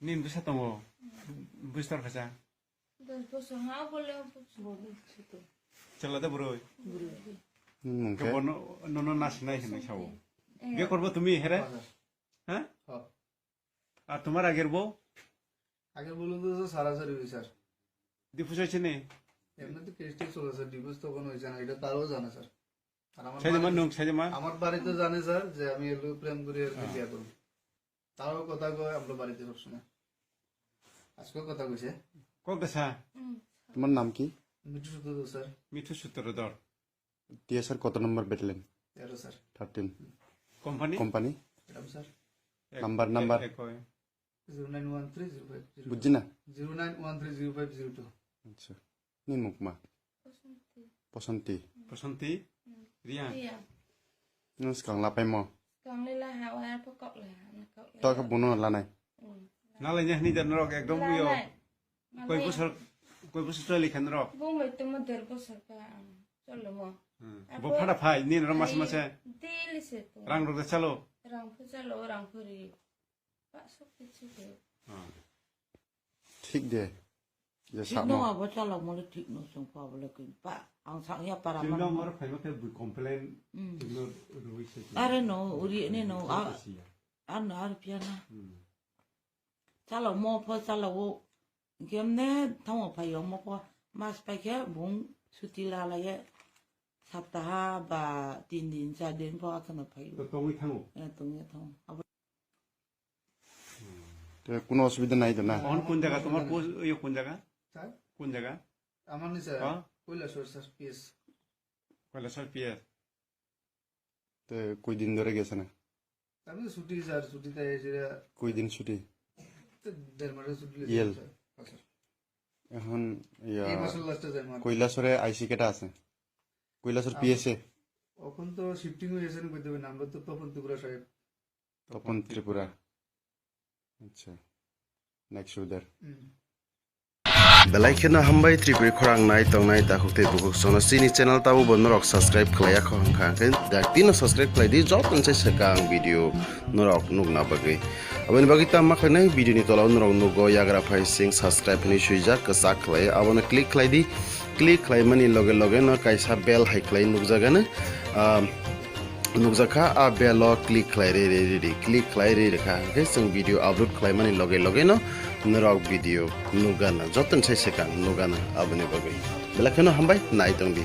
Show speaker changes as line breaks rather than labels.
Nin bisa tunggu. Booster kasa.
10 বছর হ্যাঁ বলে
Celada bro.
Mungkin.
Kebono nono nasi naik nih sawo. Dia korbo tumi here? Hah? আর তোমার আগের বউ
আগের বলুন তো সারাসারি হয়েছে স্যার
ডিভোর্স হয়েছে নে
এমনি তো কেস টেস চলে স্যার ডিভোর্স তখন হয়েছে না এটা তারও জানে স্যার আর
সাইজমা নং সাইজমা
আমার বাড়িতে জানে স্যার যে আমি এলো প্রেম করে আর কি বিয়া করব তারও কথা কয় আমরা বাড়িতে সবসময় আজকে কথা কইছে
কগসা
তোমার নাম কি?
মিঠু শুধু তো স্যার
মিঠু সূত্রধর
টিএসআর কত নম্বর ব্যাটালিয়ন?
13 স্যার
13
কোম্পানি
কোম্পানি
এটা স্যার
নাম্বার
0913050502
বুঝছি না
09130502
আচ্ছা নিন মুকমা পছন্তি
Pesanti Ria
iya
নুস কাং লাপাই ম
kang lila hawa pokok lah anak
তো কা বনো লানাই
Nalanya ni dan rok ekdom yo koi busur tali kan rok
bung itu model besar kan colo mo
bo phada phai ni ramas mase
dilis itu
rang rok chalo
orang pujalo orang puri pak sok itu
ঠিক দে যে
ঠিক
সামো
নয় বছর মলে ঠিক নয় সংখ্যা বলে কি পা আং সাংয়া পারা
Jumno mor phai mate bu complain jumno ruise
আরে নো উরি নে নো আর না আর পিয়ানা চালো মো ফ চালো ও কেমনে থাও ফাই মো ফ মাস পাইকে বুং ছুটি লালায়ে সপ্তাহ বা 3 দিন 4 দিন পর কেন ফাই
to tongi thangu
তুমি থাও
তো কোনো অসুবিধা নাই তো না
on kun jaga tomar po yo kun jaga
sir
kun jaga
আমার নি স্যার
হ্যাঁ?
কৈলাসর sir PS
kala sar pia
তো কই দিন ধরে গেছে না
আমি তো ছুটি স্যার ছুটিতে এসে
কই দিন ছুটি
1.5 মাসের ছুটি
ইয়েল।
স্যার স্যার
এখন
এই মাসের লাস্টে যাই মার
কৈলাসরে আইসি কেটা আছে কৈলাসর পিএসএ
এখন তো শিফটিং হয়ে গেছে না কইতে হবে না আমরা তো তপন ত্রিপুরা সাহেব
তপন ত্রিপুরা আচ্ছা নেক্সট উদার
Belaikena hambai tripuri khorang nai tong nai ta hukte buku sono sini channel tabu bonorok subscribe khlaya khong khangken dak tino subscribe khlai di job ton se sekang video norok nugna bagai aboni bagi ta ma khlai video ni tola norok nugo yagra phai sing subscribe ni suija kasa khlai abona click khlai di click khlai mani loge loge no kaisa bell hai khlai nugjaga na nukjaka a belo click khlai re click khlai re rekha ke sing video upload khlai mani loge loge no norok video nugana joton sai sekang nugana aboni bagai belakeno hambai nai tong di